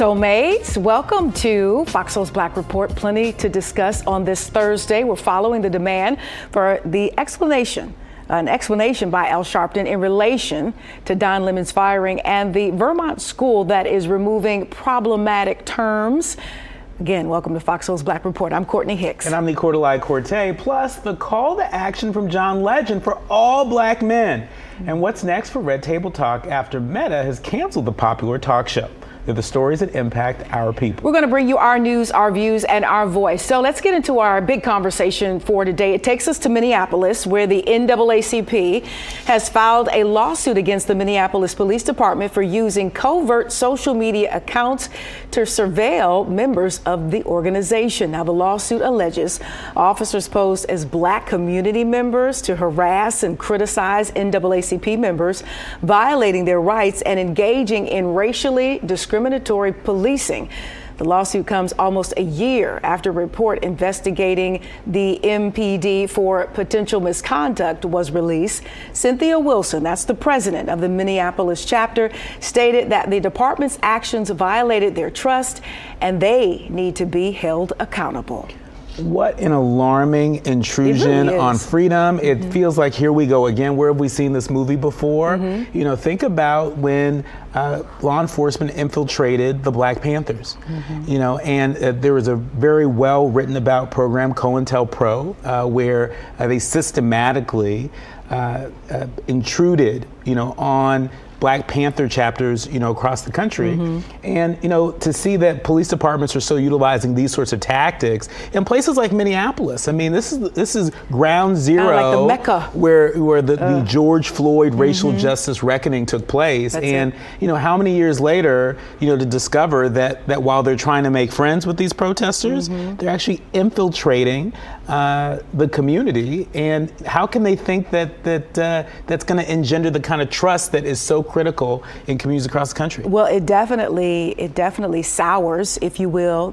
Soulmates, welcome to Fox Soul's Black Report. Plenty to discuss on this Thursday. We're following the demand for an explanation by Al Sharpton in relation to Don Lemon's firing and the Vermont school that is removing problematic terms. Again, welcome to Fox Soul's Black Report. I'm Courtney Hicks. And I'm Nicordelai Corte, plus the call to action from John Legend for all black men. And what's next for Red Table Talk after Meta has canceled the popular talk show? They're the stories that impact our people. We're going to bring you our news, our views, and our voice. So let's get into our big conversation for today. It takes us to Minneapolis, where the NAACP has filed a lawsuit against the Minneapolis Police Department for using covert social media accounts to surveil members of the organization. Now, the lawsuit alleges officers posed as black community members to harass and criticize NAACP members, violating their rights and engaging in racially discriminatory policing. The lawsuit comes almost a year after a report investigating the MPD for potential misconduct was released. Cynthia Wilson, that's the president of the Minneapolis chapter, stated that the department's actions violated their trust and they need to be held accountable. What an alarming intrusion on freedom. It feels like here we go again. Where have we seen this movie before? You know, think about when law enforcement infiltrated the Black Panthers. You know, and there was a very well written about program, COINTELPRO, where they systematically intruded, you know, on Black Panther chapters, you know, across the country. And, you know, to see that police departments are still utilizing these sorts of tactics in places like Minneapolis. I mean, this is ground zero, like the Mecca, where the George Floyd racial justice reckoning took place. And, you know, how many years later, you know, to discover that while they're trying to make friends with these protesters, they're actually infiltrating the community. And how can they think that's going to engender the kind of trust that is so critical in communities across the country? Well, it definitely sours, if you will,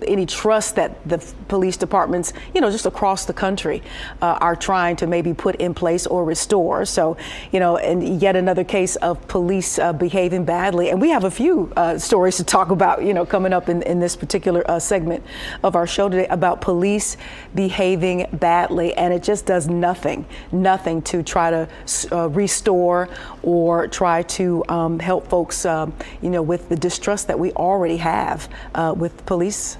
any trust that the police departments, you know, just across the country are trying to maybe put in place or restore. So, you know, and yet another case of police behaving badly. And we have a few stories to talk about, you know, coming up in this particular segment of our show today about police behaving badly. And it just does nothing to try to restore or try to help folks, you know, with the distrust that we already have with police.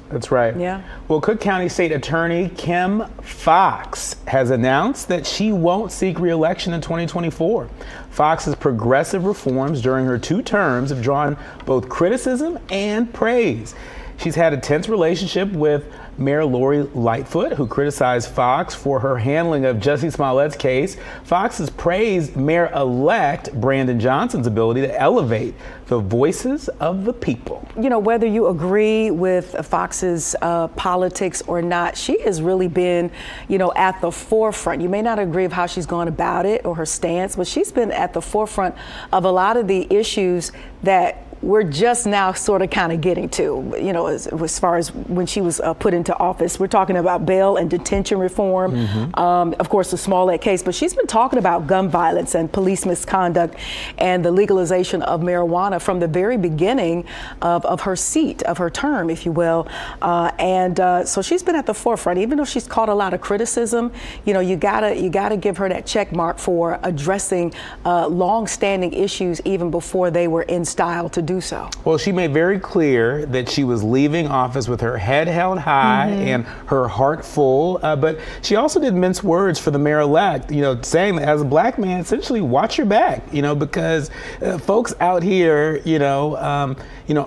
That's right. Yeah. Well, Cook County State Attorney Kim Foxx has announced that she won't seek re-election in 2024. Fox's progressive reforms during her 2 terms have drawn both criticism and praise. She's had a tense relationship with Mayor Lori Lightfoot, who criticized Foxx for her handling of Jussie Smollett's case. Foxx has praised Mayor-elect Brandon Johnson's ability to elevate the voices of the people. You know, whether you agree with Foxx's politics or not, she has really been, you know, at the forefront. You may not agree with how she's gone about it or her stance, but she's been at the forefront of a lot of the issues that we're just now sort of kind of getting to, you know, as far as when she was put into office. We're talking about bail and detention reform, of course, the Smollett case, but she's been talking about gun violence and police misconduct and the legalization of marijuana from the very beginning of her seat, of her term, if you will. So she's been at the forefront, even though she's caught a lot of criticism. You know, you gotta give her that check mark for addressing long-standing issues even before they were in style to do so. Well, she made very clear that she was leaving office with her head held high and her heart full, but she also did mince words for the mayor-elect, you know, saying that as a black man, essentially watch your back, you know, because folks out here, you know,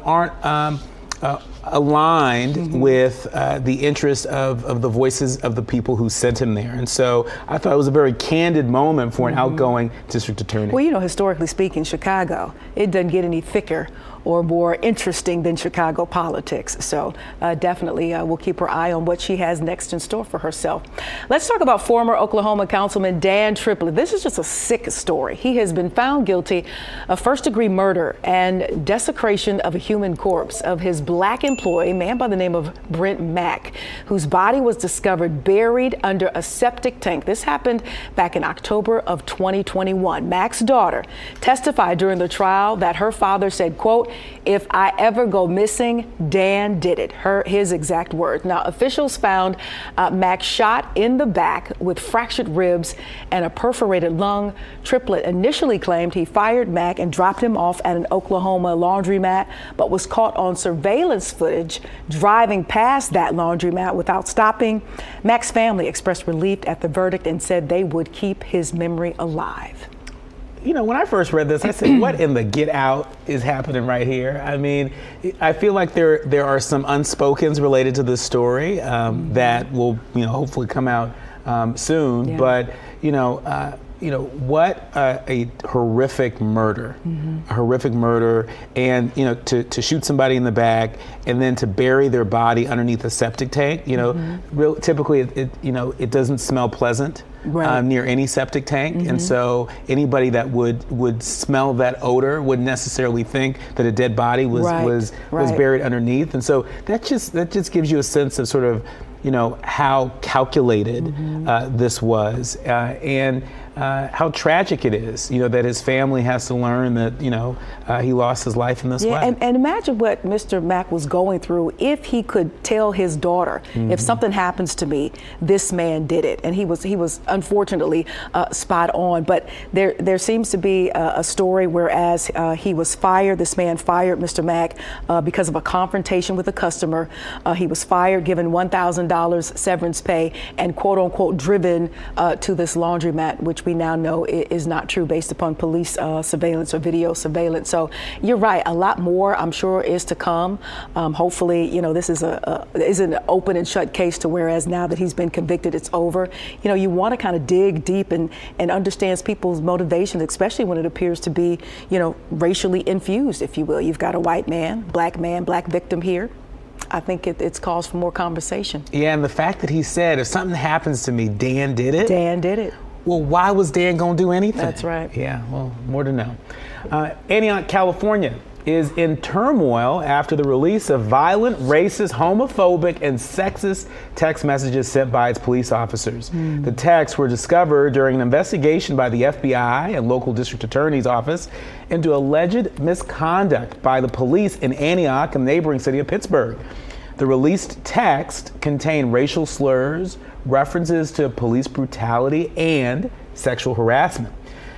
aren't aligned with the interests of the voices of the people who sent him there. And so I thought it was a very candid moment for an outgoing district attorney. Well, you know, historically speaking, Chicago, it doesn't get any thicker or more interesting than Chicago politics. So definitely we'll keep our eye on what she has next in store for herself. Let's talk about former Oklahoma Councilman Dan Triplett. This is just a sick story. He has been found guilty of first-degree murder and desecration of a human corpse of his black employee, a man by the name of Brent Mack, whose body was discovered buried under a septic tank. This happened back in October of 2021. Mack's daughter testified during the trial that her father said, quote, "If I ever go missing, Dan did it." His exact words. Now, officials found Mac shot in the back with fractured ribs and a perforated lung. Triplett initially claimed he fired Mac and dropped him off at an Oklahoma laundromat, but was caught on surveillance footage driving past that laundromat without stopping. Mac's family expressed relief at the verdict and said they would keep his memory alive. You know, when I first read this, I said, what in the get out is happening right here? I mean, I feel like there are some unspokens related to this story that will, hopefully come out soon. Yeah. But, what a horrific murder, a horrific murder. And, to shoot somebody in the back and then to bury their body underneath a septic tank, typically it doesn't smell pleasant. Right. Near any septic tank, and so anybody that would smell that odor wouldn't necessarily think that a dead body was buried underneath, and so that just gives you a sense of sort of how calculated this was, and how tragic it is, that his family has to learn that he lost his life in this way. And imagine what Mr. Mack was going through if he could tell his daughter, if something happens to me, this man did it. And he was unfortunately spot on. But there seems to be a story whereas he was fired. This man fired Mr. Mack because of a confrontation with a customer. He was fired, given $1,000 severance pay, and quote unquote driven to this laundromat, which we now know is not true based upon police surveillance or video surveillance. So you're right, a lot more I'm sure is to come. Hopefully, this is an open and shut case to whereas now that he's been convicted, it's over. You want to kind of dig deep and understand people's motivations, especially when it appears to be, racially infused, if you will. You've got a white man, black victim here. I think it's cause for more conversation. Yeah, and the fact that he said, if something happens to me, Dan did it. Dan did it. Well, why was Dan going to do anything? That's right. Yeah, well, more to know. Antioch, California is in turmoil after the release of violent, racist, homophobic, and sexist text messages sent by its police officers. The texts were discovered during an investigation by the FBI and local district attorney's office into alleged misconduct by the police in Antioch and the neighboring city of Pittsburgh. The released text contained racial slurs, references to police brutality, and sexual harassment.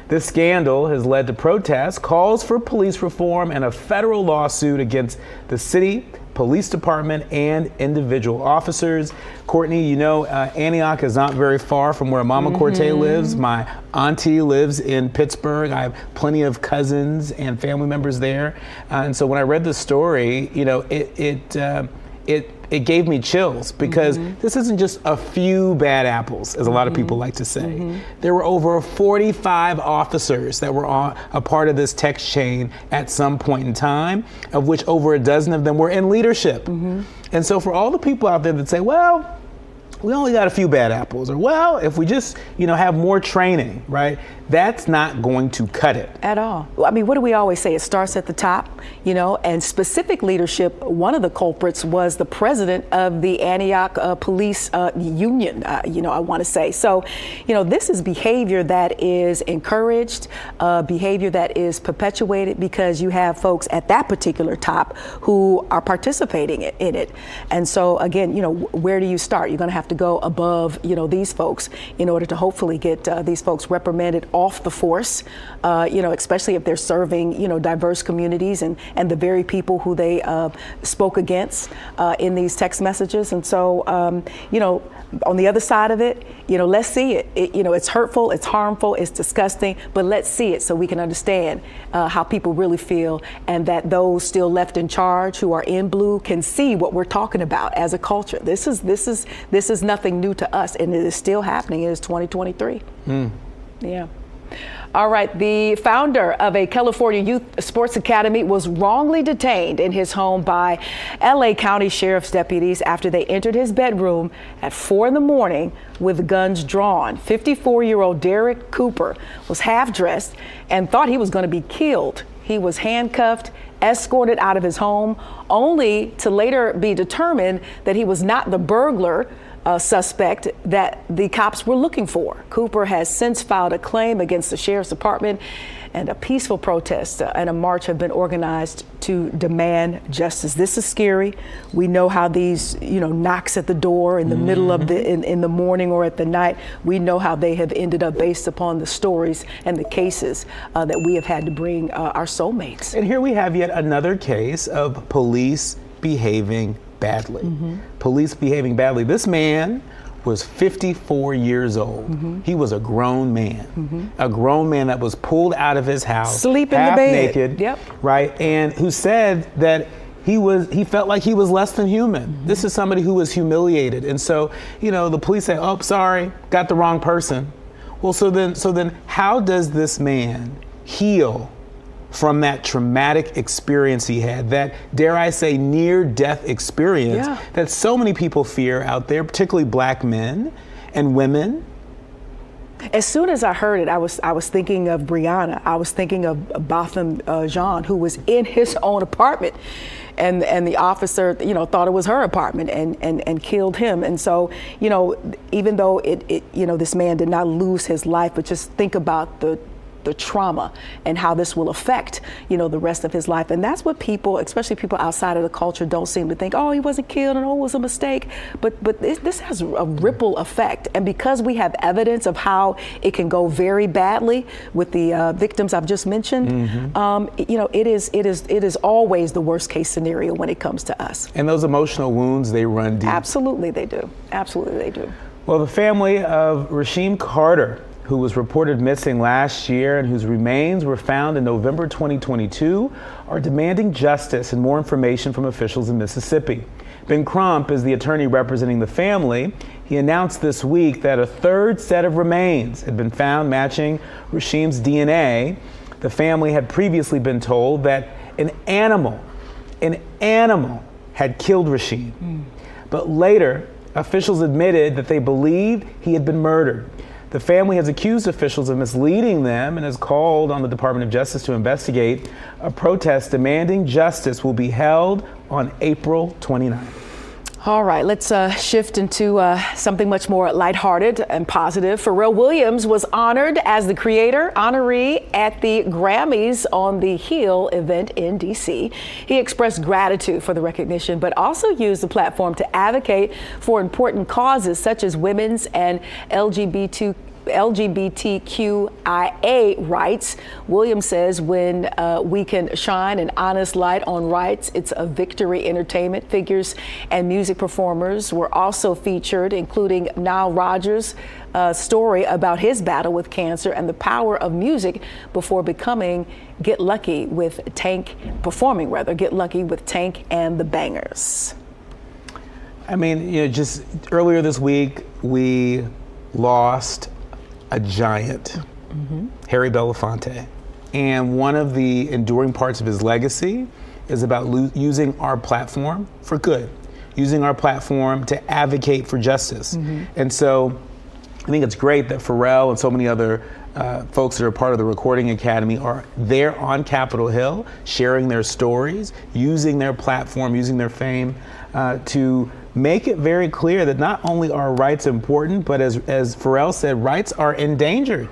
This scandal has led to protests, calls for police reform, and a federal lawsuit against the city, police department, and individual officers. Courtney, Antioch is not very far from where Mama Corte lives. My auntie lives in Pittsburgh. I have plenty of cousins and family members there. And so when I read this story, it gave me chills because this isn't just a few bad apples, as a lot of people like to say. There were over 45 officers that were a part of this text chain at some point in time, of which over a dozen of them were in leadership. And so for all the people out there that say, well, we only got a few bad apples, or well, if we just, have more training, right? That's not going to cut it. At all. I mean, what do we always say? It starts at the top, and specific leadership. One of the culprits was the president of the Antioch Police Union, I want to say. So, this is behavior that is encouraged, behavior that is perpetuated because you have folks at that particular top who are participating in it. And so, again, where do you start? You're going to have to go above, these folks in order to hopefully get these folks reprimanded off the force, especially if they're serving, diverse communities and the very people who they spoke against in these text messages. And so, on the other side of it, let's see it. It's hurtful, it's harmful, it's disgusting, but let's see it so we can understand how people really feel, and that those still left in charge who are in blue can see what we're talking about as a culture. This is nothing new to us, and it is still happening. It is 2023. Yeah. All right, the founder of a California youth sports academy was wrongly detained in his home by LA County Sheriff's deputies after they entered his bedroom at 4 a.m. with guns drawn. 54-year-old Derek Cooper was half-dressed and thought he was going to be killed. He was handcuffed, escorted out of his home, only to later be determined that he was not the burglar suspect that the cops were looking for. Cooper has since filed a claim against the sheriff's department, and a peaceful protest and a march have been organized to demand justice. This is scary. We know how these, knocks at the door in the middle of in the morning or at the night, we know how they have ended up based upon the stories and the cases that we have had to bring our soulmates. And here we have yet another case of police behaving badly. Police behaving badly. This man was 54 years old. He was a grown man, a grown man that was pulled out of his house, sleep in half the bed, naked, right? And who said that he felt like he was less than human. This is somebody who was humiliated. And so, the police say, "Oh, sorry, got the wrong person." Well, so then how does this man heal from that traumatic experience he had, that, dare I say, near-death experience that so many people fear out there, particularly black men and women? As soon as I heard it, I was thinking of Breonna. I was thinking of Botham Jean, who was in his own apartment, and the officer, thought it was her apartment and killed him. And so, even though this man did not lose his life, but just think about the trauma and how this will affect, the rest of his life. And that's what people, especially people outside of the culture, don't seem to think, oh, he wasn't killed and oh, it was a mistake. But this has a ripple effect. And because we have evidence of how it can go very badly with the victims I've just mentioned, it is always the worst case scenario when it comes to us. And those emotional wounds, they run deep. Absolutely they do. Absolutely they do. Well, the family of Rasheem Carter, who was reported missing last year and whose remains were found in November 2022, are demanding justice and more information from officials in Mississippi. Ben Crump is the attorney representing the family. He announced this week that a third set of remains had been found matching Rasheem's DNA. The family had previously been told that an animal had killed Rasheem. But later, officials admitted that they believed he had been murdered. The family has accused officials of misleading them and has called on the Department of Justice to investigate. A protest demanding justice will be held on April 29th. All right, let's shift into something much more lighthearted and positive. Pharrell Williams was honored as the creator honoree at the Grammys on the Hill event in D.C. He expressed gratitude for the recognition, but also used the platform to advocate for important causes such as women's and LGBTQIA rights. Williams says when we can shine an honest light on rights, it's a victory. Entertainment figures and music performers were also featured, including Nile Rodgers' story about his battle with cancer and the power of music before performing Get Lucky with Tank and the Bangers. I mean, just earlier this week, we lost a giant, Harry Belafonte. And one of the enduring parts of his legacy is about using our platform for good, using our platform to advocate for justice. And so I think it's great that Pharrell and so many other folks that are part of the Recording Academy are there on Capitol Hill, sharing their stories, using their platform, using their fame to make it very clear that not only are rights important, but as Pharrell said, rights are endangered.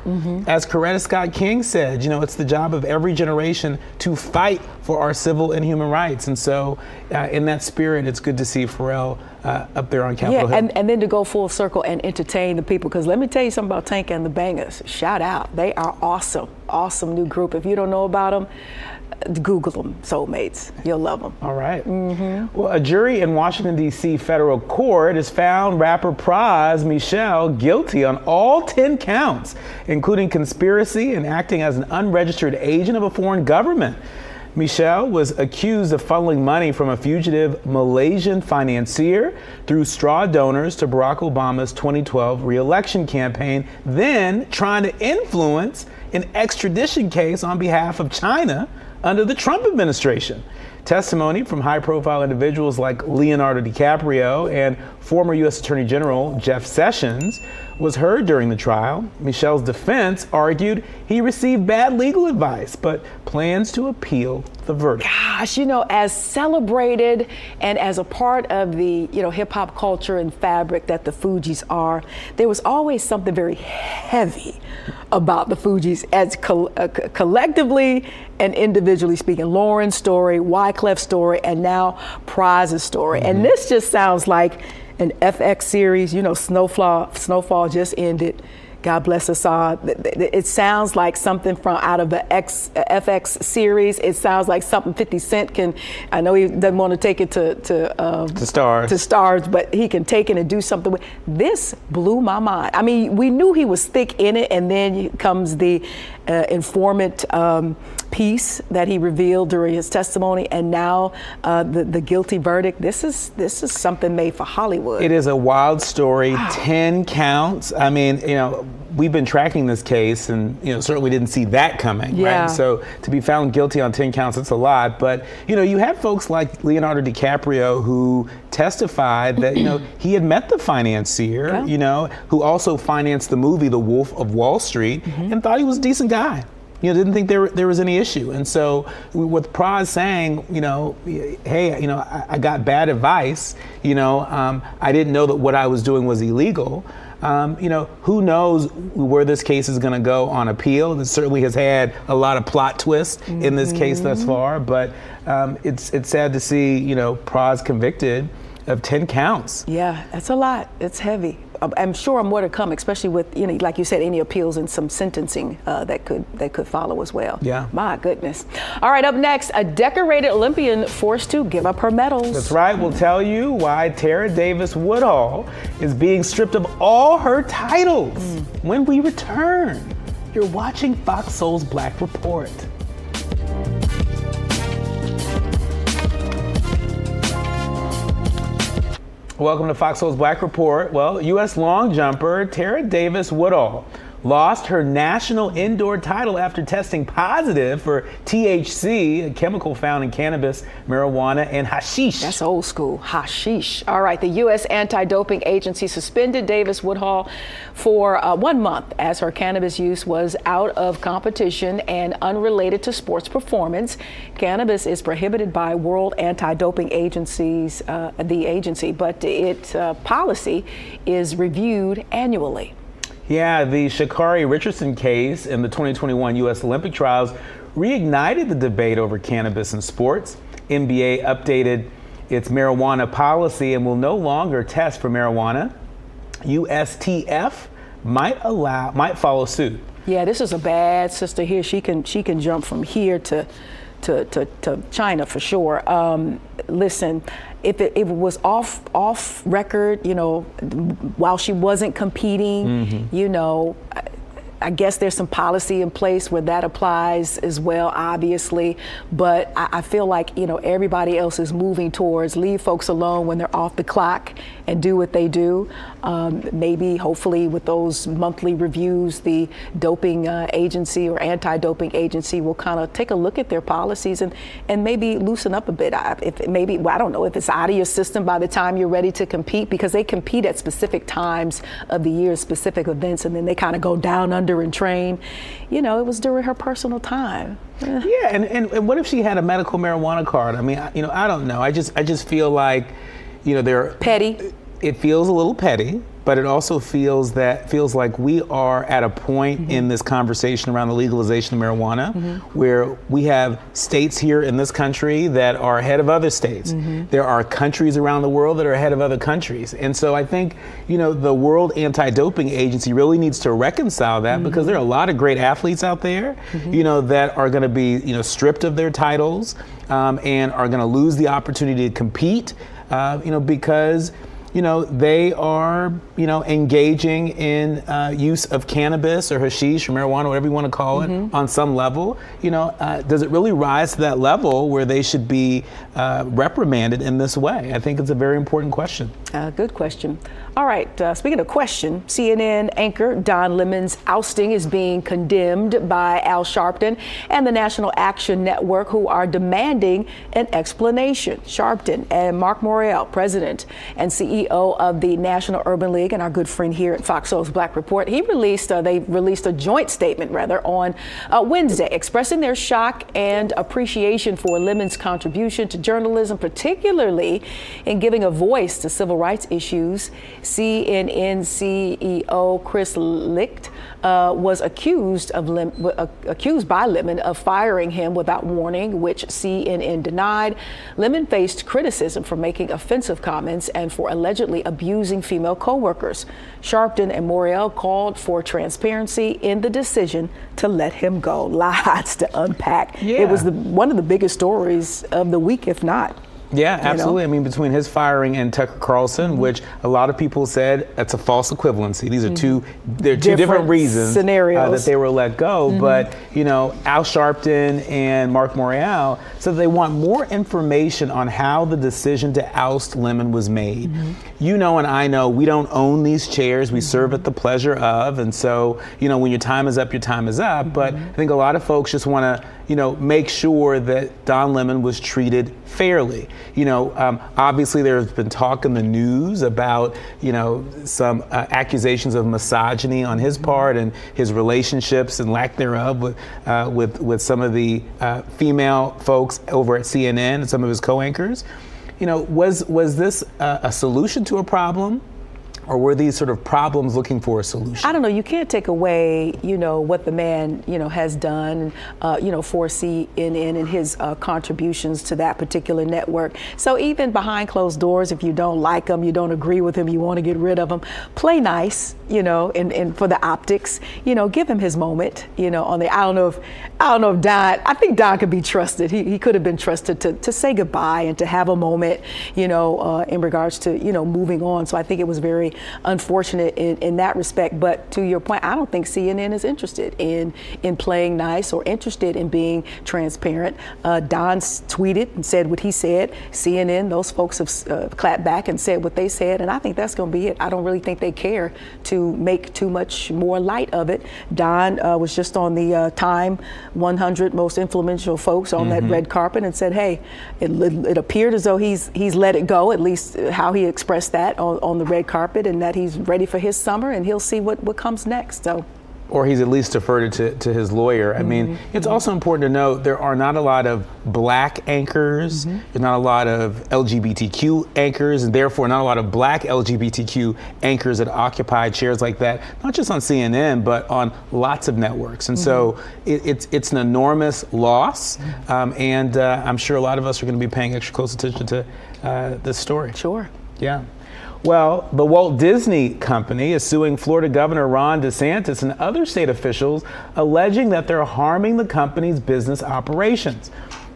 As Coretta Scott King said, it's the job of every generation to fight for our civil and human rights. And so in that spirit, it's good to see Pharrell up there on Capitol Hill. And then to go full circle and entertain the people, because let me tell you something about Tank and the Bangers. Shout out. They are awesome new group. If you don't know about them, Google them, Soulmates. You'll love them. All right. Well, a jury in Washington, D.C. federal court has found rapper Pras Michelle guilty on all 10 counts, including conspiracy and acting as an unregistered agent of a foreign government. Michelle was accused of funneling money from a fugitive Malaysian financier through straw donors to Barack Obama's 2012 re-election campaign, then trying to influence an extradition case on behalf of China under the Trump administration. Testimony from high-profile individuals like Leonardo DiCaprio and Former U.S. Attorney General Jeff Sessions was heard during the trial. Michelle's defense argued he received bad legal advice, but plans to appeal the verdict. Gosh, as celebrated and as a part of the, hip hop culture and fabric that the Fugees are, there was always something very heavy about the Fugees as collectively and individually speaking. Lauren's story, Wyclef's story, and now Praz's story. And this just sounds like an FX series. Snowfall just ended. God bless Assad. It sounds like something from out of the FX series. It sounds like something 50 Cent can. I know he doesn't want to take it to Stars. To Stars, but he can take it and do something with. This blew my mind. I mean, we knew he was thick in it, and then comes the informant piece that he revealed during his testimony, and now the guilty verdict. This is something made for Hollywood. It is a wild story. Wow. 10 counts. I mean, we've been tracking this case, and certainly didn't see that coming. Yeah. Right? So to be found guilty on 10 counts, it's a lot. But you had folks like Leonardo DiCaprio who testified that he had met the financier, who also financed the movie The Wolf of Wall Street, and thought he was a decent guy. Didn't think there was any issue. And so with Praz saying, hey, I got bad advice, I didn't know that what I was doing was illegal. Who knows where this case is going to go on appeal. It certainly has had a lot of plot twists in this case thus far, but it's sad to see, Praz convicted of 10 counts. Yeah, that's a lot. It's heavy. I'm sure more to come, especially with, like you said, any appeals and some sentencing that could follow as well. Yeah. My goodness. All right, up next, a decorated Olympian forced to give up her medals. That's right. We'll tell you why Tara Davis Woodhull is being stripped of all her titles when we return. You're watching Fox Soul's Black Report. Welcome to Fox Soul's Black Report. Well, U.S. long jumper Tara Davis Woodhull lost her national indoor title after testing positive for THC, a chemical found in cannabis, marijuana, and hashish. That's old school, hashish. All right, the U.S. Anti-Doping Agency suspended Davis Woodhull for 1 month as her cannabis use was out of competition and unrelated to sports performance. Cannabis is prohibited by World Anti-Doping Agencies, the agency, but its policy is reviewed annually. Yeah, the Sha'Carri Richardson case in the 2021 U.S. Olympic trials reignited the debate over cannabis in sports. NBA updated its marijuana policy and will no longer test for marijuana. USTF might follow suit. Yeah, this is a bad sister here. She can jump from here to China for sure. Listen, if it was off record, while she wasn't competing, I guess there's some policy in place where that applies as well, obviously. But I feel like, everybody else is moving towards leave folks alone when they're off the clock and do what they do. Maybe, hopefully, with those monthly reviews, the doping agency or anti-doping agency will kind of take a look at their policies and maybe loosen up a bit. I don't know if it's out of your system by the time you're ready to compete, because they compete at specific times of the year, specific events, and then they kind of go down under and train. It was during her personal time. Yeah, and what if she had a medical marijuana card? I mean, I don't know. I just feel like, they're petty. It feels a little petty, but it also feels like we are at a point in this conversation around the legalization of marijuana where we have states here in this country that are ahead of other states. There are countries around the world that are ahead of other countries. And so I think, the World Anti-Doping Agency really needs to reconcile that because there are a lot of great athletes out there, that are going to be, stripped of their titles and are going to lose the opportunity to compete, because they are, engaging in use of cannabis or hashish or marijuana, whatever you want to call it, on some level. Does it really rise to that level where they should be reprimanded in this way? I think it's a very important question. Good question. All right, speaking of question, CNN anchor Don Lemon's ousting is being condemned by Al Sharpton and the National Action Network, who are demanding an explanation. Sharpton and Mark Morrell, president and CEO CEO of the National Urban League and our good friend here at Fox Soul's Black Report, they released a joint statement on Wednesday, expressing their shock and appreciation for Lemon's contribution to journalism, particularly in giving a voice to civil rights issues. CNN CEO Chris Licht was accused by Lemon of firing him without warning, which CNN denied. Lemon faced criticism for making offensive comments and for allegedly abusing female co-workers. Sharpton and Morrell called for transparency in the decision to let him go. Lots to unpack. Yeah. It was one of the biggest stories of the week, if not. Yeah, absolutely. I mean, between his firing and Tucker Carlson, which a lot of people said that's a false equivalency. These are two different reasons scenarios that they were let go. But, Al Sharpton and Mark Morrell said they want more information on how the decision to oust Lemon was made. You know, and I know we don't own these chairs. We serve at the pleasure of. And so, when your time is up, your time is up. But I think a lot of folks just want to, make sure that Don Lemon was treated fairly. Obviously there's been talk in the news about, some accusations of misogyny on his part and his relationships and lack thereof with some of the female folks over at CNN and some of his co-anchors. Was this a solution to a problem? Or were these sort of problems looking for a solution? I don't know. You can't take away, what the man, has done, for CNN and his contributions to that particular network. So even behind closed doors, if you don't like him, you don't agree with him, you want to get rid of him, play nice, and for the optics, give him his moment, on the, I don't know if Don, I think Don could be trusted. He could have been trusted to say goodbye and to have a moment, in regards to, moving on. So I think it was very unfortunate in that respect. But to your point, I don't think CNN is interested in playing nice or interested in being transparent. Don tweeted and said what he said. CNN, those folks have clapped back and said what they said, and I think that's going to be it. I don't really think they care to make too much more light of it. Don was just on the Time 100 most influential folks on that red carpet and said, hey, it appeared as though he's let it go, at least how he expressed that on the red carpet, and that he's ready for his summer and he'll see what comes next. So. Or he's at least deferred it to his lawyer. I mean, it's also important to note there are not a lot of black anchors, there's not a lot of LGBTQ anchors, and therefore not a lot of black LGBTQ anchors that occupy chairs like that, not just on CNN, but on lots of networks. And so it's an enormous loss, and I'm sure a lot of us are going to be paying extra close attention to this story. Sure. Yeah. Well, the Walt Disney Company is suing Florida Governor Ron DeSantis and other state officials, alleging that they're harming the company's business operations.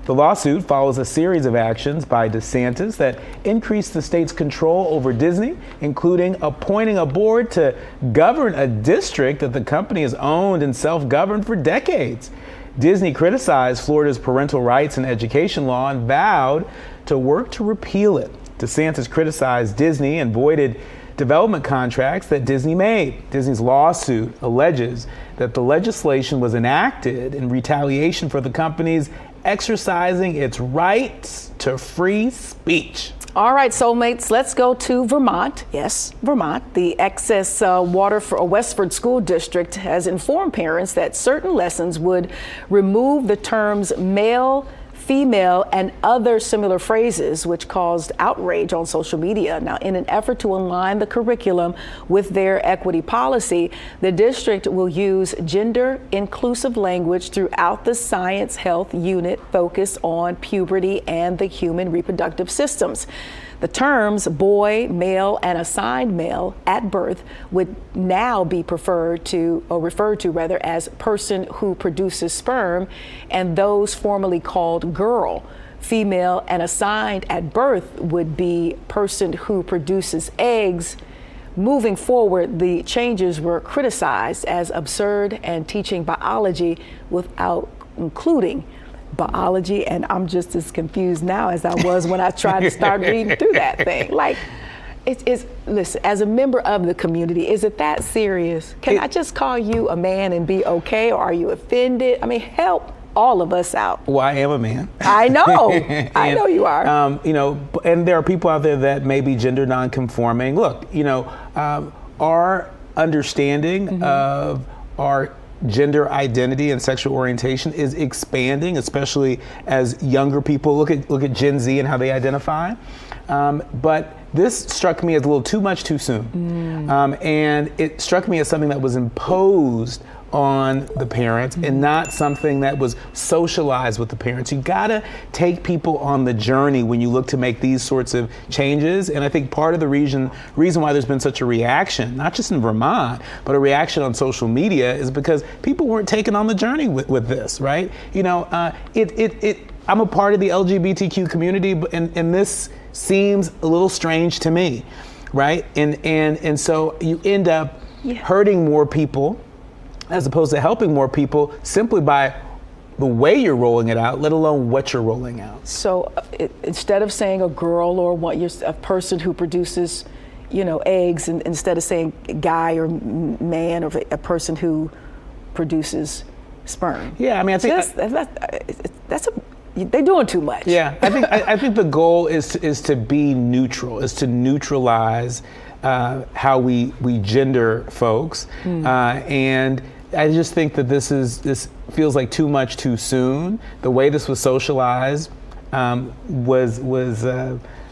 The lawsuit follows a series of actions by DeSantis that increased the state's control over Disney, including appointing a board to govern a district that the company has owned and self-governed for decades. Disney criticized Florida's parental rights and education law and vowed to work to repeal it. DeSantis criticized Disney and voided development contracts that Disney made. Disney's lawsuit alleges that the legislation was enacted in retaliation for the company's exercising its rights to free speech. All right, soulmates, let's go to Vermont. Yes, Vermont. The Excess Water for Westford School District has informed parents that certain lessons would remove the terms male, female, and other similar phrases, which caused outrage on social media. Now, in an effort to align the curriculum with their equity policy, the district will use gender-inclusive language throughout the science health unit focused on puberty and the human reproductive systems. The terms boy, male, and assigned male at birth would now be referred to as person who produces sperm, and those formerly called girl. Female and assigned at birth would be person who produces eggs. Moving forward, the changes were criticized as absurd and teaching biology without including biology, and I'm just as confused now as I was when I tried to start reading through that thing. Like, listen, as a member of the community, is it that serious? Can I just call you a man and be okay, or are you offended? I mean, help all of us out. Well, I am a man. I know. I know you are. You know, and there are people out there that may be gender nonconforming. Look, you know, our understanding of our gender identity and sexual orientation is expanding, especially as younger people look at Gen Z and how they identify. But this struck me as a little too much too soon. And it struck me as something that was imposed on the parents and not something that was socialized with the parents. You gotta take people on the journey when you look to make these sorts of changes. And I think part of the reason why there's been such a reaction, not just in Vermont, but a reaction on social media, is because people weren't taken on the journey with this, right? You know, I'm a part of the LGBTQ community, and this seems a little strange to me, right? And so you end up hurting more people as opposed to helping more people simply by the way you're rolling it out, let alone what you're rolling out. So instead of saying a girl or a person who produces, you know, eggs, and instead of saying guy or man, or a person who produces sperm. Yeah, I mean, I think they're doing too much. Yeah, I think the goal is to be neutral, is to neutralize how we gender folks, and I just think that this feels like too much too soon. The way this was socialized was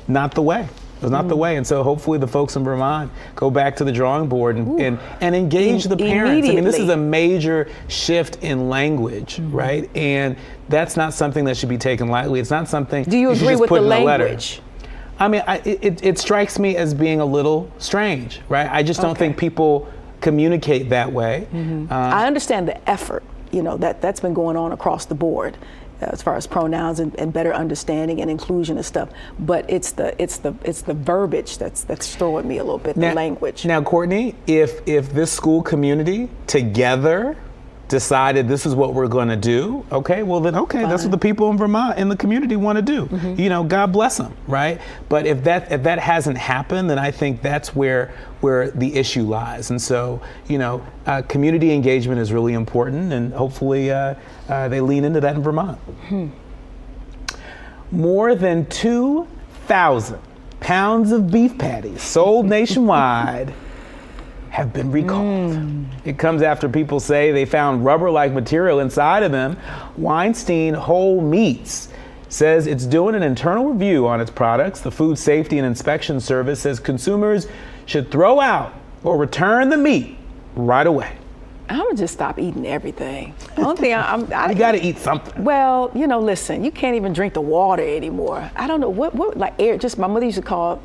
not the way. It was not the way, and so hopefully the folks in Vermont go back to the drawing board and engage the parents. I mean, this is a major shift in language, right? And that's not something that should be taken lightly. It's not something. Do you agree with the language? I mean, it strikes me as being a little strange, right? I just don't think people communicate that way. I understand the effort, you know, that's been going on across the board as far as pronouns and better understanding and inclusion and stuff. But it's the verbiage that's throwing me a little bit. The language. Now, Courtney, if this school community together decided this is what we're going to do, okay, well then, okay, fine. That's what the people in Vermont, in the community, want to do. You know, God bless them, right? But if that hasn't happened, then I think that's where the issue lies. And so, you know, community engagement is really important, and hopefully they lean into that in Vermont. More than 2,000 pounds of beef patties sold nationwide have been recalled. It comes after people say they found rubber-like material inside of them. Weinstein Whole Meats says it's doing an internal review on its products. The Food Safety and Inspection Service says consumers should throw out or return the meat right away. I'm gonna just stop eating everything. The only thing you gotta eat something. Well, you know, listen, you can't even drink the water anymore. I don't know what like air. Just my mother used to call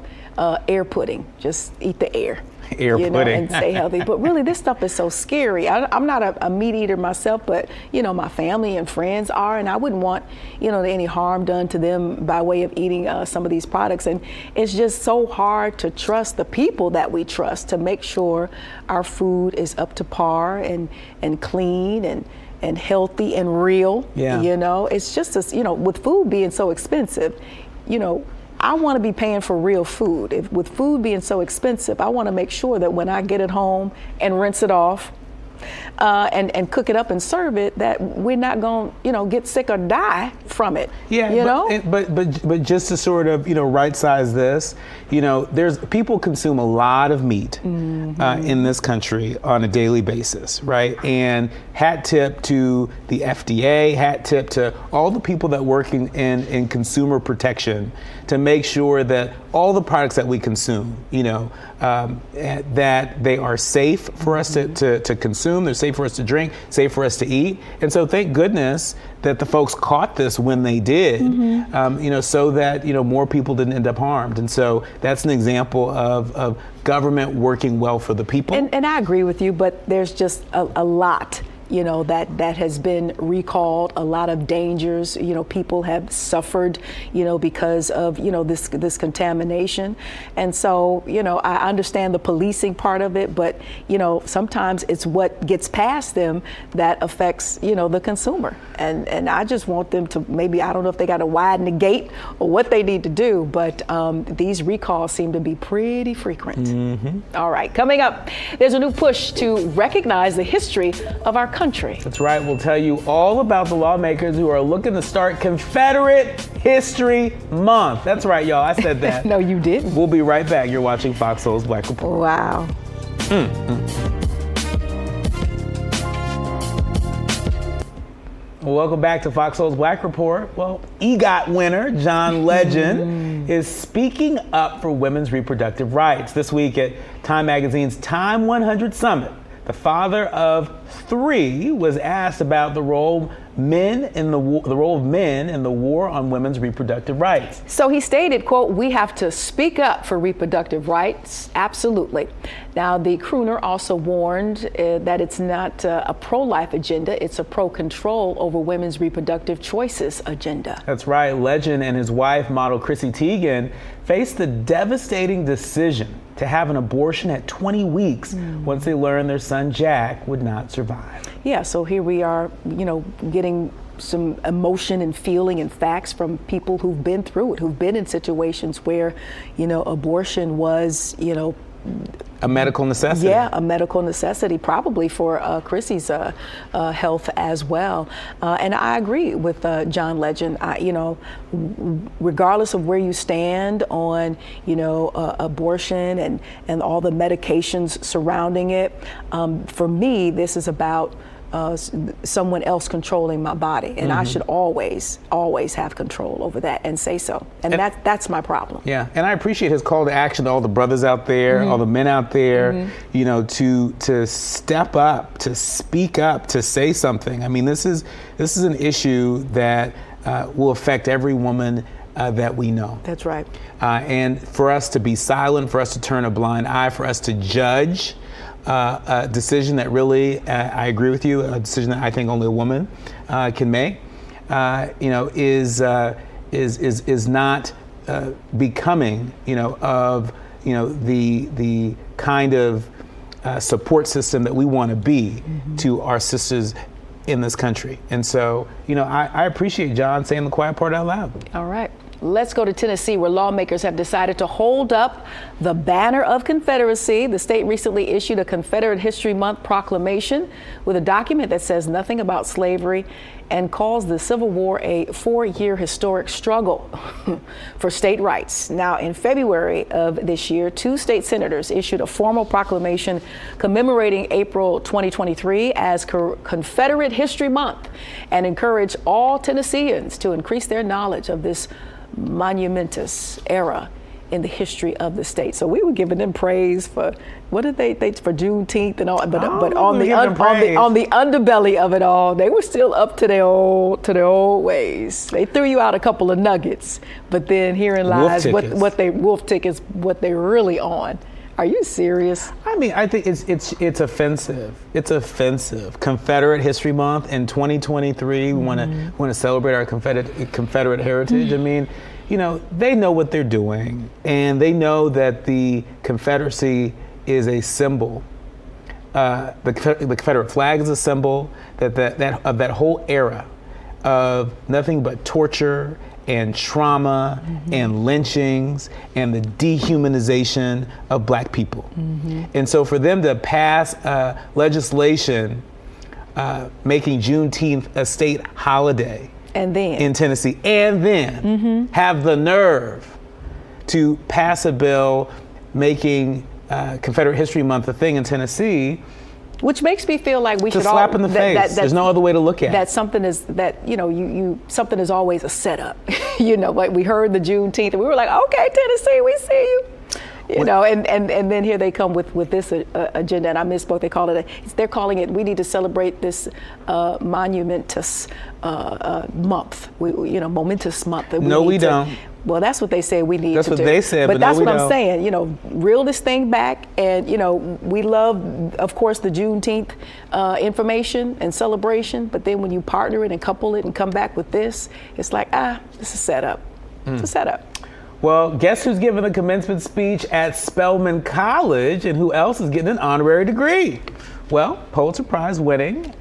air pudding. Just eat the air. Air pudding. Know, and stay healthy. But really, this stuff is so scary. I'm not a meat eater myself, but you know, my family and friends are, and I wouldn't want, you know, any harm done to them by way of eating some of these products. And it's just so hard to trust the people that we trust to make sure our food is up to par and clean and healthy and real. Yeah. You know, it's just you know, with food being so expensive, you know, I want to be paying for real food. With food being so expensive, I want to make sure that when I get it home and rinse it off and cook it up and serve it, that we're not going to, you know, get sick or die from it. Yeah, you know? But just to sort of, you know, right size this, you know, people consume a lot of meat in this country on a daily basis, right? And hat tip to the FDA, hat tip to all the people that work in consumer protection to make sure that all the products that we consume, you know, that they are safe for us to consume, they're safe for us to drink, safe for us to eat. And so thank goodness that the folks caught this when they did, you know, so that, you know, more people didn't end up harmed. And so that's an example of government working well for the people. And I agree with you, but there's just a lot, you know, that has been recalled, a lot of dangers, you know, people have suffered, you know, because of, you know, this contamination. And so, you know, I understand the policing part of it, but, you know, sometimes it's what gets past them that affects, you know, the consumer. And I just want them to maybe, I don't know if they got to widen the gate or what they need to do, but these recalls seem to be pretty frequent. All right, coming up, there's a new push to recognize the history of our country. That's right. We'll tell you all about the lawmakers who are looking to start Confederate History Month. That's right, y'all. I said that. No, you didn't. We'll be right back. You're watching Fox Soul's Black Report. Wow. Welcome back to Fox Soul's Black Report. Well, EGOT winner John Legend is speaking up for women's reproductive rights. This week at Time Magazine's Time 100 Summit, the father of 3 was asked about the role of men in the war on women's reproductive rights. So he stated, quote, "We have to speak up for reproductive rights, absolutely." Now, the crooner also warned that it's not a pro-life agenda, it's a pro-control over women's reproductive choices agenda. That's right. Legend and his wife, model Chrissy Teigen, faced the devastating decision to have an abortion at 20 weeks once they learned their son Jack would not survive. Yeah, so here we are, getting some emotion and feeling and facts from people who've been through it, who've been in situations where, abortion was, a medical necessity. Yeah, a medical necessity, probably for Chrissy's health as well. And I agree with John Legend. Regardless of where you stand on, abortion and all the medications surrounding it, for me, this is about someone else controlling my body, and I should always have control over that and say so. And that's my problem. Yeah, and I appreciate his call to action to all the brothers out there, all the men out there, to step up, to speak up, to say something. I mean, this is an issue that will affect every woman that we know. That's right. And for us to be silent, for us to turn a blind eye, for us to judge a decision that really, I agree with you, a decision that I think only a woman can make, is not becoming, of, the kind of support system that we want to be to our sisters in this country. And so, I appreciate John saying the quiet part out loud. All right. Let's go to Tennessee, where lawmakers have decided to hold up the banner of Confederacy. The state recently issued a Confederate History Month proclamation with a document that says nothing about slavery and calls the Civil War a 4-year historic struggle for state rights. Now, in February of this year, 2 state senators issued a formal proclamation commemorating April 2023 as Confederate History Month and encourage all Tennesseans to increase their knowledge of this monumentous era in the history of the state. So we were giving them praise for what did they for Juneteenth and all, but on the underbelly of it all, they were still up to their old ways. They threw you out a couple of nuggets, but then herein lies what they really on. Are you serious? I mean, I think it's offensive. It's offensive. Confederate History Month in 2023. We want to celebrate our Confederate heritage. I mean, they know what they're doing, and they know that the Confederacy is a symbol. The Confederate flag is a symbol of that whole era of nothing but torture and trauma and lynchings and the dehumanization of Black people. And so for them to pass legislation making Juneteenth a state holiday in Tennessee, and then have the nerve to pass a bill making Confederate History Month a thing in Tennessee, which makes me feel like we should slap in the face. There's no other way to look at it. That something is something is always a setup. Like we heard the Juneteenth and we were like, okay, Tennessee, we see you. And then here they come with this agenda, and I misspoke. They're calling it. We need to celebrate this monumentous month. Momentous month. We don't. Well, that's what they said we need to do. That's what they said, but that's what I'm saying. Reel this thing back, and we love, of course, the Juneteenth information and celebration. But then when you partner it and couple it and come back with this, it's like this is set up. It's a setup. Well, guess who's giving the commencement speech at Spelman College, and who else is getting an honorary degree? Well, Pulitzer Prize winning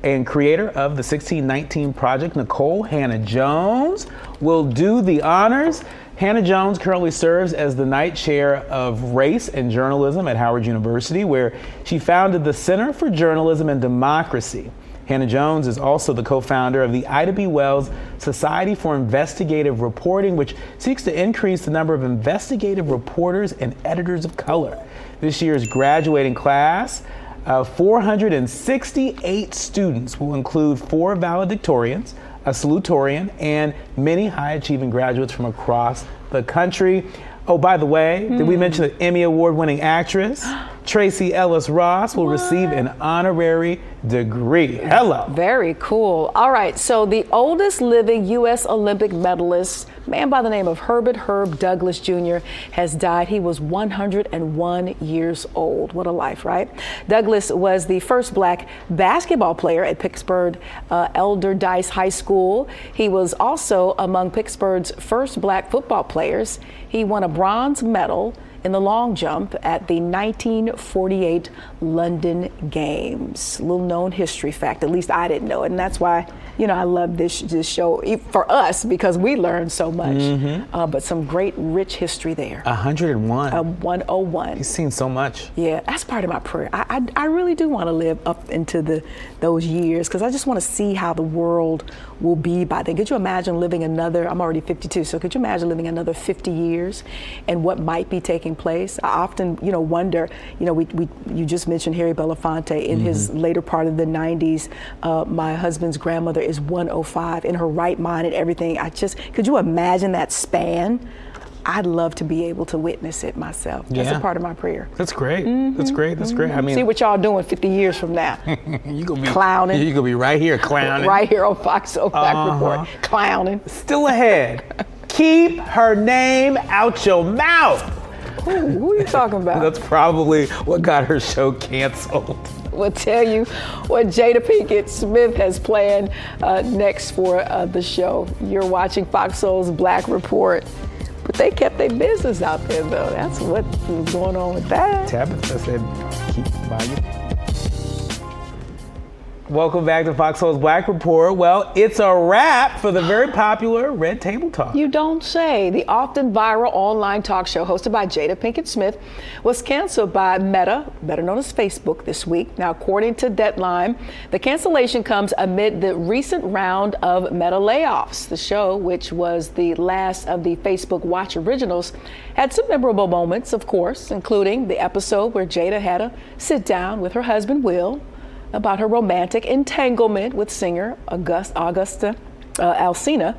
and creator of the 1619 Project, Nicole Hannah Jones, will do the honors. Hannah Jones currently serves as the Knight Chair of Race and Journalism at Howard University, where she founded the Center for Journalism and Democracy. Hannah Jones is also the co-founder of the Ida B. Wells Society for Investigative Reporting, which seeks to increase the number of investigative reporters and editors of color. This year's graduating class of 468 students will include 4 valedictorians, a salutatorian, and many high-achieving graduates from across the country. Oh, by the way, did we mention that Emmy Award-winning actress Tracy Ellis Ross will receive an honorary degree? Hello. Very cool. All right, so the oldest living U.S. Olympic medalist, man by the name of Herbert Herb Douglas Jr., has died. He was 101 years old. What a life, right? Douglas was the first black basketball player at Pittsburgh Elder Dice High School. He was also among Pittsburgh's first black football players. He won a bronze medal in the long jump at the 1948 London Games. Little known history fact, at least I didn't know it, and that's why, you know, I love this show for us, because we learn so much. But some great rich history there. 101. 101. He's seen so much. Yeah, that's part of my prayer. I really do want to live up into those years, because I just want to see how the world will be by then. Could you imagine living another, I'm already 52, so could you imagine living another 50 years and what might be taking place? I often, you know, wonder, you know, you just mentioned Harry Belafonte in his later part of the 90s. My husband's grandmother is 105 in her right mind and everything. Could you imagine that span? I'd love to be able to witness it myself. That's a part of my prayer. That's great. That's great. That's great. I mean, see what y'all doing 50 years from now. You gonna be clowning. You gonna be right here clowning. Right here on FOXSOUL Black Report, clowning. Still ahead. Keep her name out your mouth. Who are you talking about? That's probably what got her show canceled. We'll tell you what Jada Pinkett Smith has planned next for the show. You're watching FOXSOUL's Black Report. But they kept their business out there, though. That's what was going on with that. Tabitha said, keep by you. Welcome back to FOXSOUL's Black Report. Well, it's a wrap for the very popular Red Table Talk. You don't say. The often viral online talk show hosted by Jada Pinkett Smith was canceled by Meta, better known as Facebook, this week. Now, according to Deadline, the cancellation comes amid the recent round of Meta layoffs. The show, which was the last of the Facebook Watch originals, had some memorable moments, of course, including the episode where Jada had a sit down with her husband, Will, about her romantic entanglement with singer August Alsina.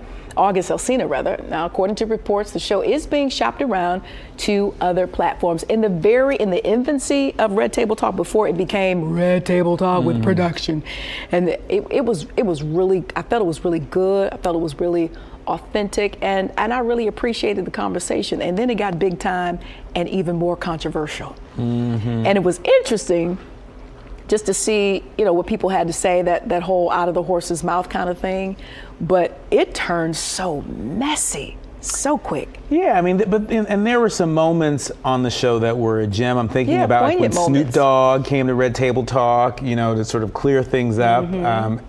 Now, according to reports, the show is being shopped around to other platforms. In the infancy of Red Table Talk, before it became Red Table Talk with production, and it was really, I felt it was really good. I felt it was really authentic, and I really appreciated the conversation. And then it got big time and even more controversial. And it was interesting just to see, you know, what people had to say, that whole out of the horse's mouth kind of thing. But it turned so messy so quick. Yeah, I mean, and there were some moments on the show that were a gem. I'm thinking about like when Snoop Dogg came to Red Table Talk, you know, to sort of clear things up,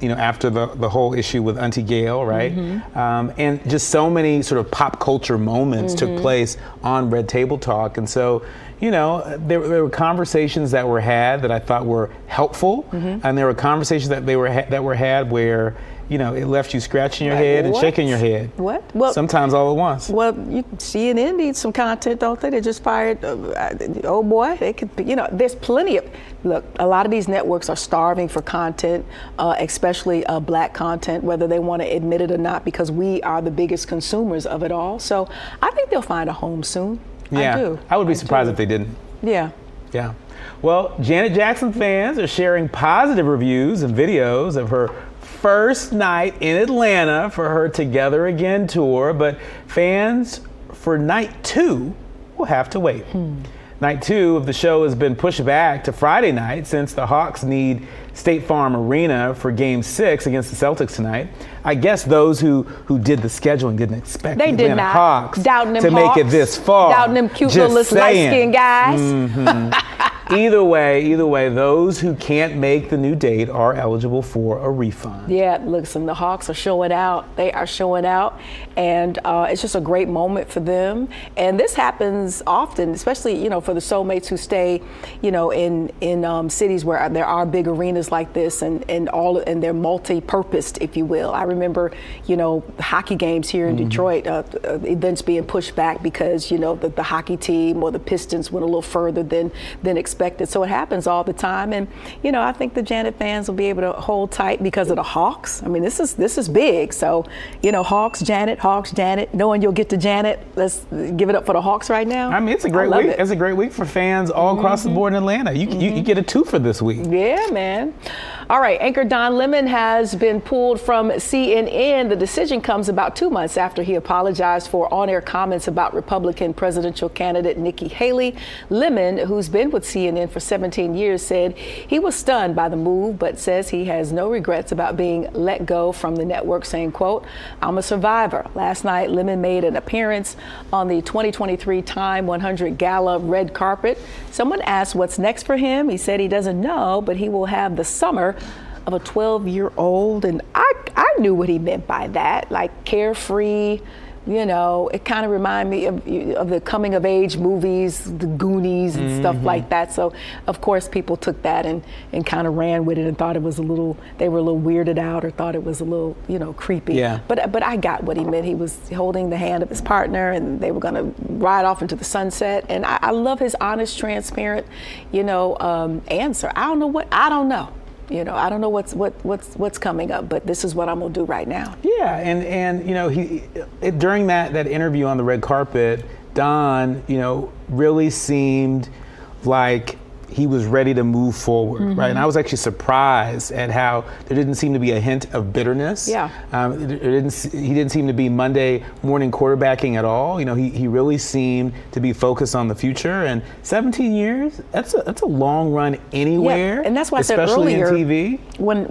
you know, after the whole issue with Auntie Gail, right? And just so many sort of pop culture moments took place on Red Table Talk. And so, you know, there were conversations that were had that I thought were helpful, and there were conversations that were had where, you know, it left you scratching your head and shaking your head. What? Well, sometimes all at once. Well, CNN needs some content, don't they? They just fired, oh boy, they could, you know, there's plenty of, look, a lot of these networks are starving for content, especially black content, whether they want to admit it or not, because we are the biggest consumers of it all. So I think they'll find a home soon. Yeah, I do. I would be surprised if they didn't. Yeah. Yeah. Well, Janet Jackson fans are sharing positive reviews and videos of her first night in Atlanta for her Together Again tour, but fans for night 2 will have to wait. Night 2 of the show has been pushed back to Friday night since the Hawks need State Farm Arena for Game 6 against the Celtics tonight. I guess those who did the scheduling didn't expect the Atlanta Hawks to make it this far. Doubting them cute little light-skinned guys. Either way, those who can't make the new date are eligible for a refund. Yeah, listen, the Hawks are showing out. They are showing out, and it's just a great moment for them. And this happens often, especially for the soulmates who stay, in cities where there are big arenas like this, and they're multi-purposed, if you will. I remember, hockey games here in Detroit, events being pushed back because the hockey team or the Pistons went a little further than expected. So it happens all the time, and I think the Janet fans will be able to hold tight because of the Hawks. I mean, this is big. So Hawks, Janet, knowing you'll get to Janet. Let's give it up for the Hawks right now. I mean, it's a great week. It's a great week for fans all across the board in Atlanta. You get a 2 for this week. Yeah, man. All right, anchor Don Lemon has been pulled from CNN. The decision comes about 2 months after he apologized for on-air comments about Republican presidential candidate Nikki Haley. Lemon, who's been with CNN for 17 years, said he was stunned by the move, but says he has no regrets about being let go from the network, saying, quote, "I'm a survivor." Last night, Lemon made an appearance on the 2023 Time 100 Gala red carpet. Someone asked what's next for him. He said he doesn't know, but he will have the summer of a 12-year-old. And I knew what he meant by that, like carefree. It kind of reminded me of the coming of age movies, the Goonies and stuff like that. So of course people took that and kind of ran with it and thought it was they were a little weirded out or thought it was a little, creepy. Yeah. But I got what he meant. He was holding the hand of his partner and they were going to ride off into the sunset. And I love his honest, transparent, answer. I don't know. I don't know what's coming up, but this is what I'm gonna do right now. Yeah, and he during that interview on the red carpet, Don, really seemed like he was ready to move forward, right? And I was actually surprised at how there didn't seem to be a hint of bitterness. Yeah. He didn't seem to be Monday morning quarterbacking at all. He really seemed to be focused on the future. And 17 years, that's a long run anywhere. Yeah. And that's why I said earlier, especially in TV. When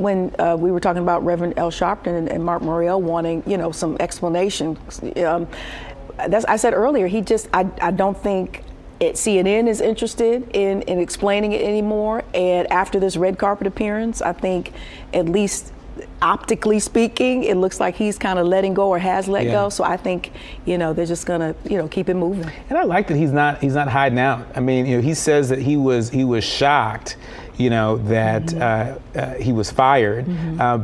we were talking about Reverend L. Sharpton and Mark Morial wanting, some explanation. I said earlier, I don't think CNN is interested in explaining it anymore. And after this red carpet appearance, I think, at least optically speaking, it looks like he's kind of letting go or has let go. So I think, they're just gonna, keep it moving. And I like that he's not hiding out. I mean, he says that he was shocked, that he was fired.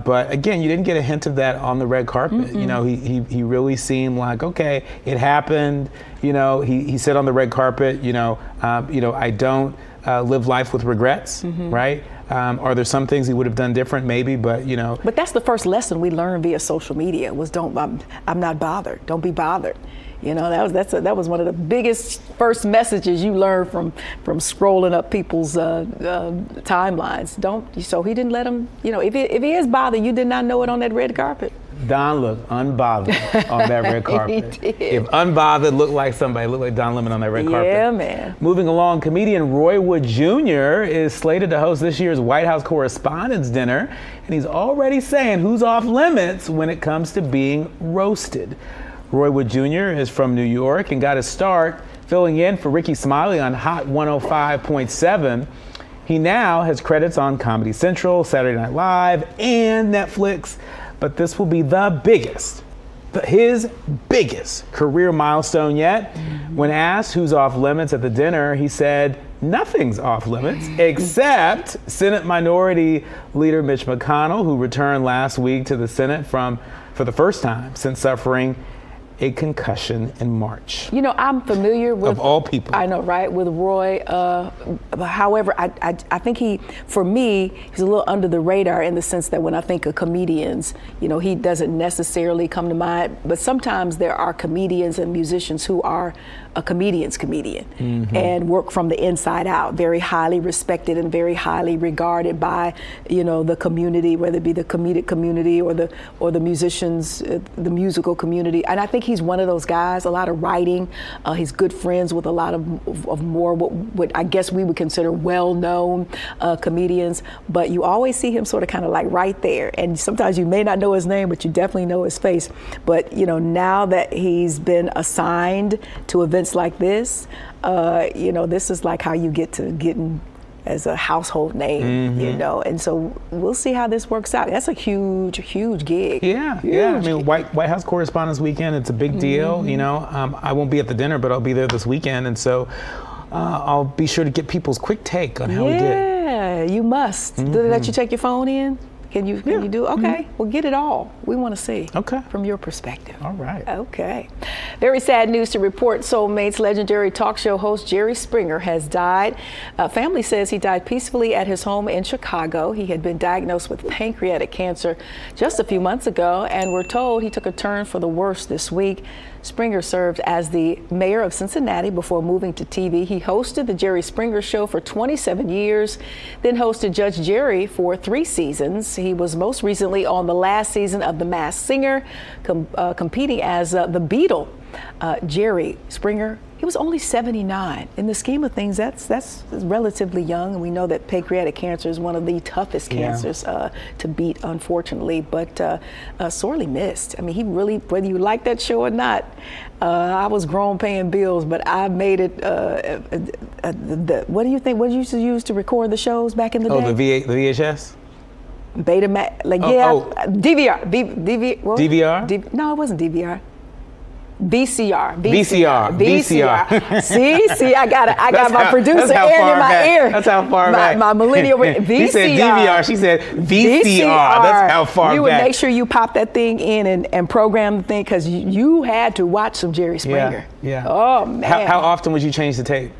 But again, you didn't get a hint of that on the red carpet. He really seemed like, okay, it happened. He said on the red carpet, I don't live life with regrets, right? Are there some things he would have done different? Maybe, but But that's the first lesson we learned via social media was I'm not bothered. Don't be bothered. That was one of the biggest first messages you learned from scrolling up people's timelines. So he didn't let him. If he is bothered, you did not know it on that red carpet. Don looked unbothered on that red carpet. He did. If unbothered looked like somebody, it looked like Don Lemon on that red carpet. Yeah, man. Moving along, comedian Roy Wood Jr. is slated to host this year's White House Correspondents' Dinner, and he's already saying who's off limits when it comes to being roasted. Roy Wood Jr. is from New York and got his start filling in for Ricky Smiley on Hot 105.7. He now has credits on Comedy Central, Saturday Night Live, and Netflix. But this will be his biggest career milestone yet. When asked who's off limits at the dinner, he said nothing's off limits except Senate Minority Leader Mitch McConnell, who returned last week to the Senate for the first time since suffering a concussion in March. I'm familiar with, of all people, I know, right, with Roy. However, I think he's a little under the radar in the sense that when I think of comedians, he doesn't necessarily come to mind. But sometimes there are comedians and musicians who are a comedian's comedian and work from the inside out, very highly respected and very highly regarded by, the community, whether it be the comedic community or the musicians, the musical community. And I think he's one of those guys, a lot of writing. He's good friends with a lot of more what I guess we would consider well-known comedians. But you always see him sort of kind of like right there. And sometimes you may not know his name, but you definitely know his face. But, now that he's been assigned to events like this, this is like how you get as a household name, you know, and so we'll see how this works out. That's a huge gig. Yeah, I mean, White House Correspondents' Weekend, it's a big deal, you know. I won't be at the dinner, but I'll be there this weekend, and so I'll be sure to get people's quick take on how we did. Yeah, you must. Did they let you take your phone in? Can you do? Okay, well, get it all. We want to see. Okay. From your perspective. All right. Okay. Very sad news to report. Soulmates legendary talk show host Jerry Springer has died. Family says he died peacefully at his home in Chicago. He had been diagnosed with pancreatic cancer just a few months ago, and we're told he took a turn for the worse this week. Springer served as the mayor of Cincinnati before moving to TV. He hosted the Jerry Springer Show for 27 years, then hosted Judge Jerry for 3 seasons. He was most recently on the last season of The Masked Singer, competing as the Beatle. Jerry Springer, he was only 79. In the scheme of things, that's relatively young, and we know that pancreatic cancer is one of the toughest cancers to beat, unfortunately, but sorely missed. I mean, he really, whether you like that show or not, I was grown paying bills, but I made it, what do you think, what you used to use to record the shows back in the day? Oh, the VHS? Betamax, DVR. What? DVR? No, it wasn't DVR. VCR. See, I got my producer ear in my ear. That's how far back. My millennial VCR. He said DVR. She said VCR. That's how far back. You would make sure you pop that thing in and program the thing, because you had to watch some Jerry Springer. Yeah. Oh man. How often would you change the tape?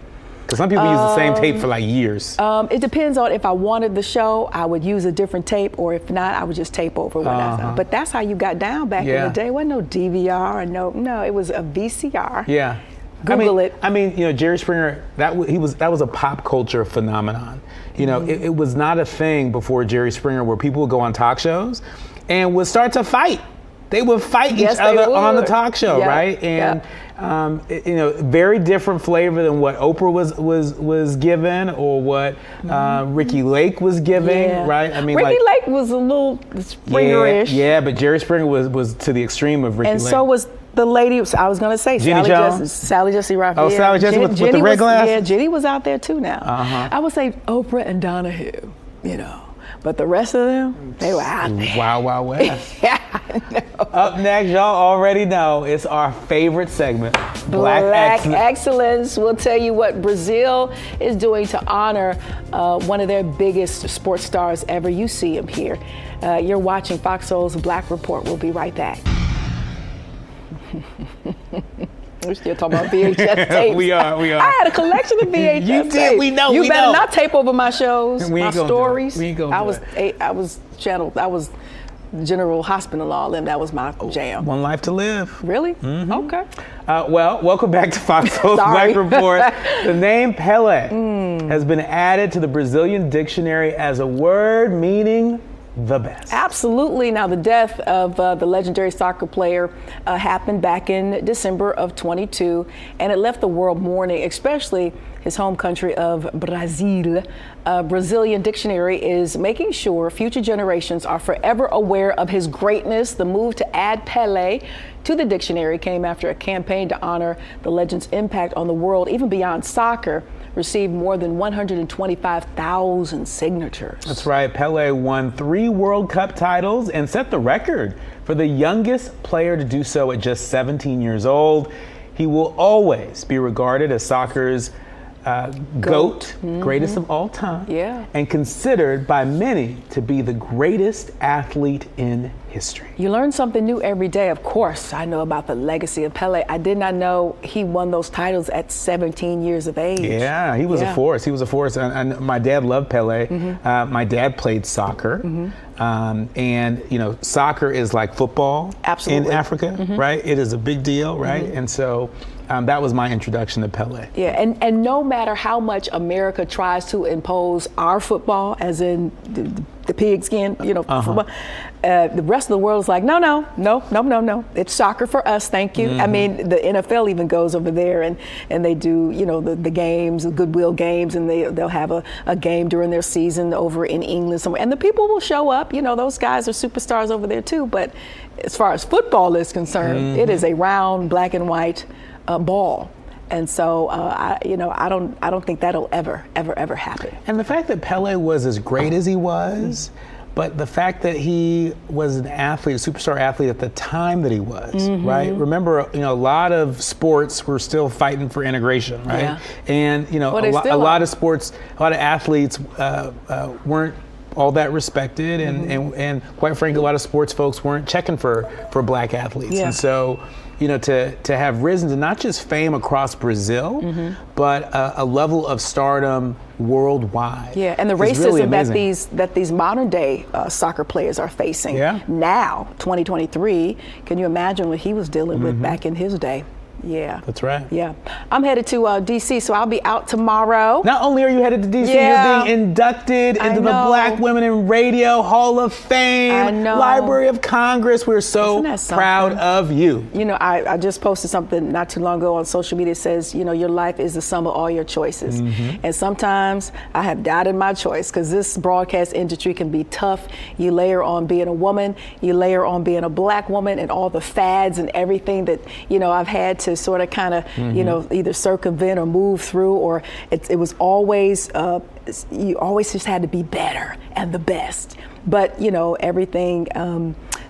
Because some people use the same tape for like years. It depends on if I wanted the show, I would use a different tape, or if not, I would just tape over what I saw. But that's how you got down back in the day. There wasn't no DVR, no, it was a VCR. Yeah. Google it. I mean, you know, Jerry Springer, that was a pop culture phenomenon. You know, it was not a thing before Jerry Springer where people would go on talk shows and would start to fight. They would fight each other on the talk show, right? And you know, very different flavor than what Oprah was given, or what Ricky Lake was giving, right? I mean, Ricky Lake was a little Springer-ish. Yeah, but Jerry Springer was to the extreme of Ricky Lake. And so was the lady, I was going to say, Sally Jesse Raphael. Oh, Sally Jesse with the red glasses? Yeah, Jenny was out there too now. I would say Oprah and Donahue, you know. But the rest of them, they were out there. Wow, wow, West. Yeah, I know. Up next, y'all already know, it's our favorite segment, Black Excellence. We'll tell you what Brazil is doing to honor one of their biggest sports stars ever. You see him here. You're watching Fox Soul's Black Report. We'll be right back. We're still talking about VHS tapes. We are. I had a collection of VHS tapes. You did. We know. You better not tape over my shows, my stories. We ain't gonna I was General Hospital and all them. That was my jam. One life to live. Really? Okay. Well, welcome back to Fox Soul's Black Report. The name Pelé has been added to the Brazilian dictionary as a word meaning the best. Absolutely. Now, the death of the legendary soccer player happened back in December of 22, and it left the world mourning, especially his home country of Brazil. Brazilian dictionary is making sure future generations are forever aware of his greatness. The move to add Pelé to the dictionary came after a campaign to honor the legend's impact on the world, even beyond soccer, received more than 125,000 signatures. That's right. Pelé won 3 World Cup titles and set the record for the youngest player to do so at just 17 years old. He will always be regarded as soccer's GOAT, greatest of all time, and considered by many to be the greatest athlete in history. You learn something new every day. Of course, I know about the legacy of Pelé. I did not know he won those titles at 17 years of age. Yeah, he was a force. He was a force. And my dad loved Pelé. My dad played soccer. And, you know, soccer is like football in Africa, right? It is a big deal, right? And so that was my introduction to Pelé. Yeah, and no matter how much America tries to impose our football, as in the pigskin, you know, football, the rest of the world is like, no. It's soccer for us, thank you. I mean, the NFL even goes over there and they do, you know, the games, the goodwill games, and they'll have a game during their season over in England somewhere. And the people will show up, you know, those guys are superstars over there too. But as far as football is concerned, it is a round black and white ball. And so, I don't think that'll ever happen. And the fact that Pelé was as great as he was, but the fact that he was an athlete, a superstar athlete at the time that he was, right? Remember, a lot of sports were still fighting for integration, right? Yeah. And, a lot of sports, a lot of athletes weren't all that respected, and quite frankly, a lot of sports folks weren't checking for black athletes. Yeah. And so, to have risen to not just fame across Brazil, but a level of stardom worldwide. Yeah, and the racism that these modern day soccer players are facing now, 2023. Can you imagine what he was dealing with back in his day? Yeah. That's right. Yeah. I'm headed to D.C., so I'll be out tomorrow. Not only are you headed to D.C., you're being inducted into the Black Women in Radio Hall of Fame, I know. Library of Congress. We're so proud of you. I just posted something not too long ago on social media. It says, your life is the sum of all your choices. And sometimes I have doubted my choice because this broadcast industry can be tough. You layer on being a woman, you layer on being a black woman, and all the fads and everything that, I've had to sort of kind of, either circumvent or move through, or it was always, you always just had to be better and the best. But, everything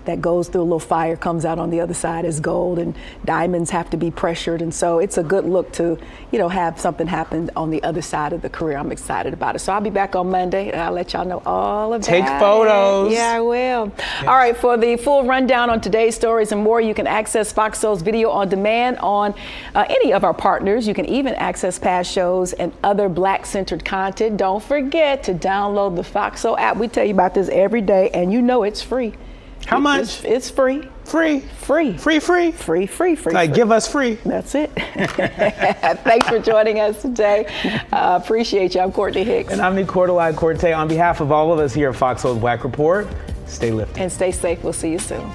that goes through a little fire comes out on the other side as gold, and diamonds have to be pressured. And so it's a good look to, have something happen on the other side of the career. I'm excited about it. So I'll be back on Monday, and I'll let y'all know all about it. Take photos. Yeah, I will. Yes. All right, for the full rundown on today's stories and more, you can access Fox Soul's video on demand on any of our partners. You can even access past shows and other Black-centered content. Don't forget to download the Fox Soul app. We tell you about this every day, and it's free. How much? It's free. Free. Like, give us free. That's it. Thanks for joining us today. Appreciate you. I'm Courtney Hicks. And I'm Nicordelai Corte. On behalf of all of us here at Fox Soul's Black Report, stay lifted. And stay safe. We'll see you soon.